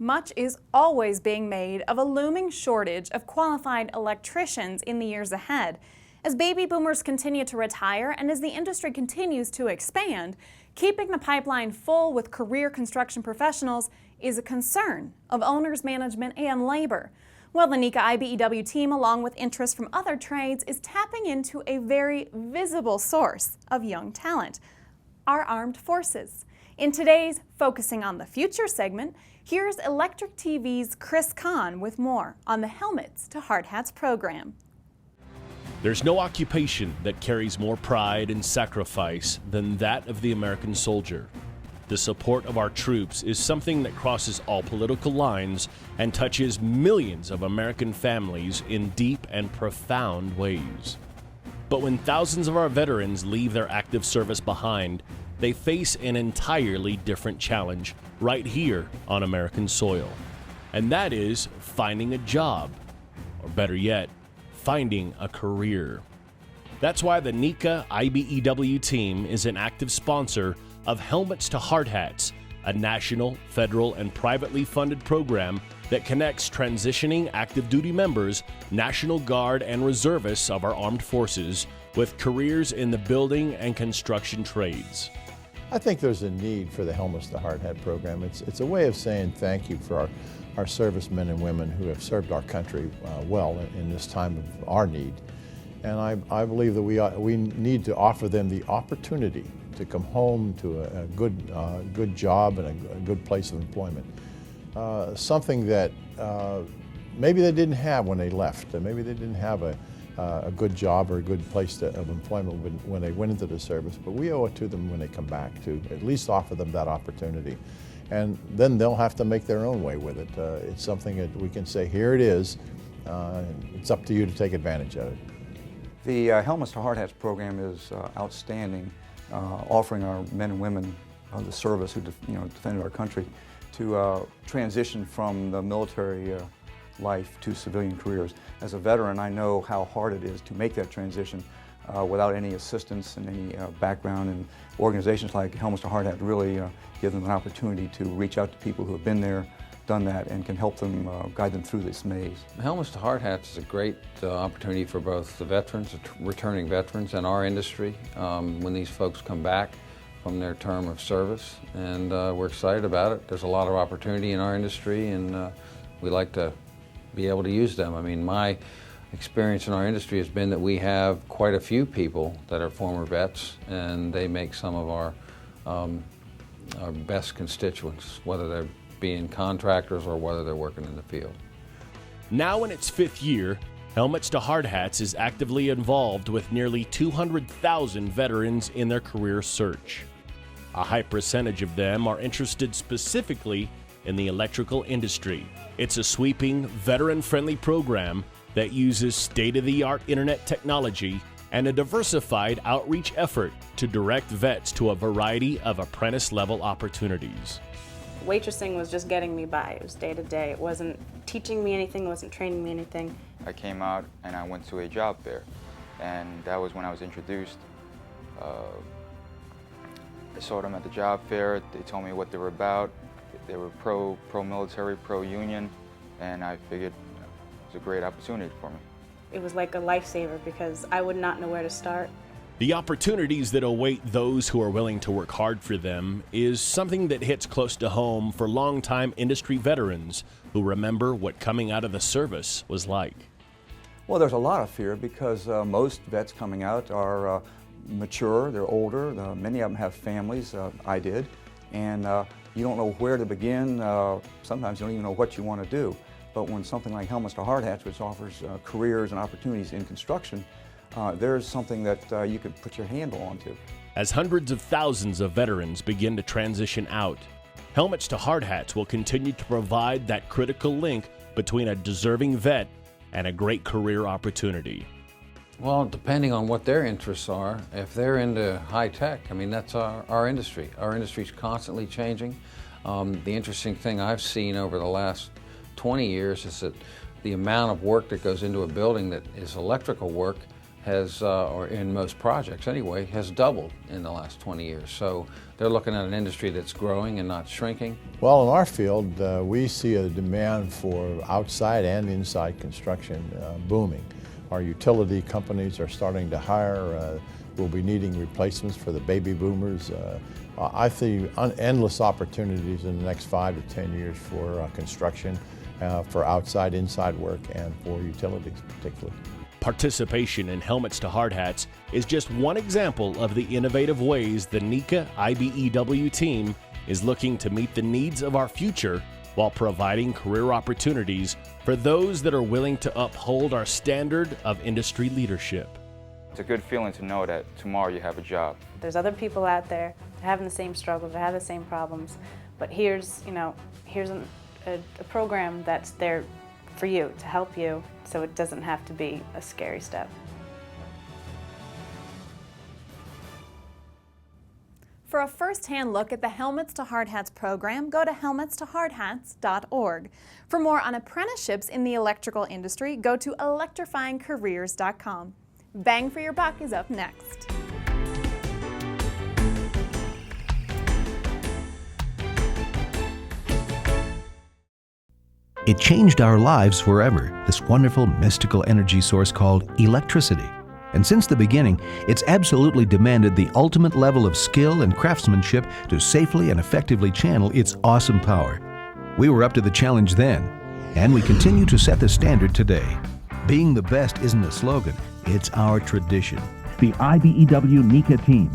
Much is always being made of a looming shortage of qualified electricians in the years ahead. As baby boomers continue to retire and as the industry continues to expand, keeping the pipeline full with career construction professionals is a concern of owners, management, and labor. Well, the NECA IBEW team, along with interest from other trades, is tapping into a very visible source of young talent: our armed forces. In today's Focusing on the Future segment, here's ElectricTV's Chris Kahn with more on the Helmets-to-Hardhats program. There's no occupation that carries more pride and sacrifice than that of the American soldier. The support of our troops is something that crosses all political lines and touches millions of American families in deep and profound ways. But when thousands of our veterans leave their active service behind, they face an entirely different challenge right here on American soil. And that is finding a job, or better yet, finding a career. That's why the NECA IBEW team is an active sponsor of Helmets-to-Hardhats, a national, federal, and privately funded program that connects transitioning active duty members, National Guard, and reservists of our armed forces with careers in the building and construction trades. I think there's a need for the Helmets-to-Hardhat program. It's a way of saying thank you for our servicemen and women who have served our country well in this time of our need. And I believe that we need to offer them the opportunity to come home to a good job and a good place of employment. Something that maybe they didn't have when they left. Maybe they didn't have a good job or a good place of employment when they went into the service, but we owe it to them when they come back to at least offer them that opportunity. And then they'll have to make their own way with it. It's something that we can say, here it is, it's up to you to take advantage of it. The Helmets-to-Hardhats program is outstanding, offering our men and women of the service who defended our country to transition from the military life to civilian careers. As a veteran, I know how hard it is to make that transition without any assistance and any background, and organizations like Helmets-to-Hardhats really give them an opportunity to reach out to people who have been there, done that, and can help them guide them through this maze. Helmets-to-Hardhats is a great opportunity for both the veterans, returning veterans, and our industry when these folks come back from their term of service, and we're excited about it. There's a lot of opportunity in our industry, and we like to be able to use them. I mean, my experience in our industry has been that we have quite a few people that are former vets, and they make some of our best constituents, whether they're being contractors or whether they're working in the field. Now in its 5th year, Helmets-to-Hardhats is actively involved with nearly 200,000 veterans in their career search. A high percentage of them are interested specifically in the electrical industry. It's a sweeping, veteran-friendly program that uses state-of-the-art internet technology and a diversified outreach effort to direct vets to a variety of apprentice-level opportunities. Waitressing was just getting me by. It was day to day. It wasn't teaching me anything, it wasn't training me anything. I came out and I went to a job fair, and that was when I was introduced. I saw them at the job fair. They told me what they were about. They were pro-military, pro-union, and I figured it was a great opportunity for me. It was like a lifesaver because I would not know where to start. The opportunities that await those who are willing to work hard for them is something that hits close to home for longtime industry veterans who remember what coming out of the service was like. Well, there's a lot of fear because most vets coming out are mature, they're older, many of them have families, I did, and you don't know where to begin. Sometimes you don't even know what you want to do. But when something like Helmets-to-Hardhats, which offers careers and opportunities in construction, there's something that you could put your handle onto. As hundreds of thousands of veterans begin to transition out, Helmets-to-Hardhats will continue to provide that critical link between a deserving vet and a great career opportunity. Well, depending on what their interests are, if they're into high tech, I mean, that's our industry. Our industry's constantly changing. The interesting thing I've seen over the last 20 years is that the amount of work that goes into a building that is electrical work has, or in most projects anyway, has doubled in the last 20 years. So they're looking at an industry that's growing and not shrinking. Well, in our field, we see a demand for outside and inside construction booming. Our utility companies are starting to hire. We'll be needing replacements for the baby boomers. I see endless opportunities in the next 5 to 10 years for construction, for outside, inside work, and for utilities particularly. Participation in Helmets to Hardhats is just one example of the innovative ways the NECA IBEW team is looking to meet the needs of our future while providing career opportunities for those that are willing to uphold our standard of industry leadership. It's a good feeling to know that tomorrow you have a job. There's other people out there having the same struggles, that have the same problems, but here's a program that's there for you, to help you, so it doesn't have to be a scary step. For a first-hand look at the Helmets to Hardhats program, go to helmetstohardhats.org. For more on apprenticeships in the electrical industry, go to electrifyingcareers.com. Bang for your buck is up next. It changed our lives forever, this wonderful mystical energy source called electricity. And since the beginning, it's absolutely demanded the ultimate level of skill and craftsmanship to safely and effectively channel its awesome power. We were up to the challenge then, and we continue to set the standard today. Being the best isn't a slogan, it's our tradition. The IBEW NECA team